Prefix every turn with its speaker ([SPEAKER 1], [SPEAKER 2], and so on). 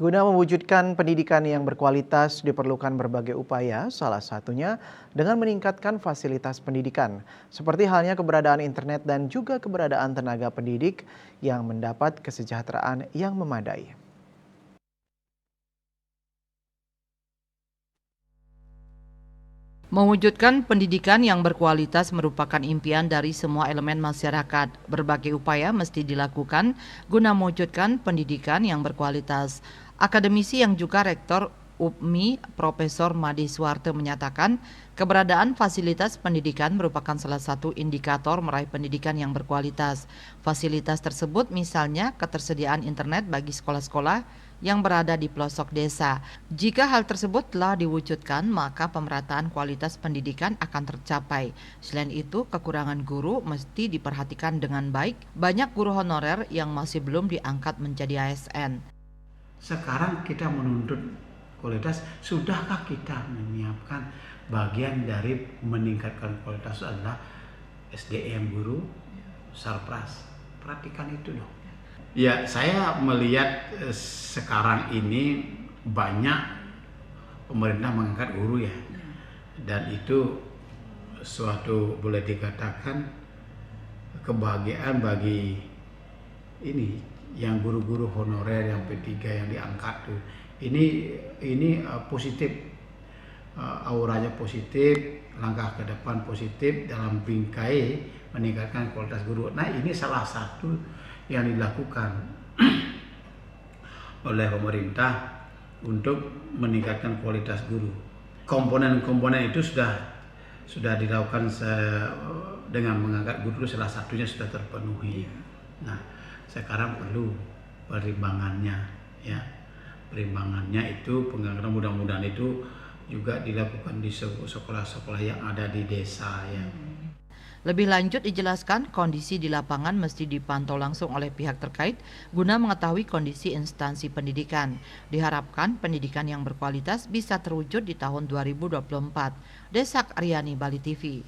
[SPEAKER 1] Guna mewujudkan pendidikan yang berkualitas diperlukan berbagai upaya, salah satunya dengan meningkatkan fasilitas pendidikan, seperti halnya keberadaan internet dan juga keberadaan tenaga pendidik yang mendapat kesejahteraan yang memadai.
[SPEAKER 2] Mewujudkan pendidikan yang berkualitas merupakan impian dari semua elemen masyarakat. Berbagai upaya mesti dilakukan guna mewujudkan pendidikan yang berkualitas. Akademisi yang juga rektor UPMI, Profesor Made Suwarte menyatakan, keberadaan fasilitas pendidikan merupakan salah satu indikator meraih pendidikan yang berkualitas. Fasilitas tersebut misalnya ketersediaan internet bagi sekolah-sekolah yang berada di pelosok desa. Jika hal tersebut telah diwujudkan, maka pemerataan kualitas pendidikan akan tercapai. Selain itu, kekurangan guru mesti diperhatikan dengan baik. Banyak guru honorer yang masih belum diangkat menjadi ASN.
[SPEAKER 3] Sekarang kita menuntut kualitas, sudahkah kita menyiapkan bagian dari meningkatkan kualitas adalah SDM guru, Sarpras. Perhatikan itu dong. Ya, saya melihat sekarang ini banyak pemerintah mengangkat guru ya. Dan itu suatu boleh dikatakan kebahagiaan bagi ini yang guru-guru honorer yang P3 yang diangkat tuh. Ini positif, auranya positif, langkah ke depan positif dalam bingkai meningkatkan kualitas guru. Nah, ini salah satu yang dilakukan oleh pemerintah untuk meningkatkan kualitas guru. Komponen-komponen itu sudah dilakukan dengan mengangkat guru, salah satunya sudah terpenuhi. Nah, sekarang perlu perimbangannya ya. Perimbangannya itu pengangkatan mudah-mudahan itu juga dilakukan di sekolah-sekolah yang ada di desa ya.
[SPEAKER 2] Lebih lanjut dijelaskan, kondisi di lapangan mesti dipantau langsung oleh pihak terkait guna mengetahui kondisi instansi pendidikan. Diharapkan pendidikan yang berkualitas bisa terwujud di tahun 2024. Desak Aryani, Bali TV.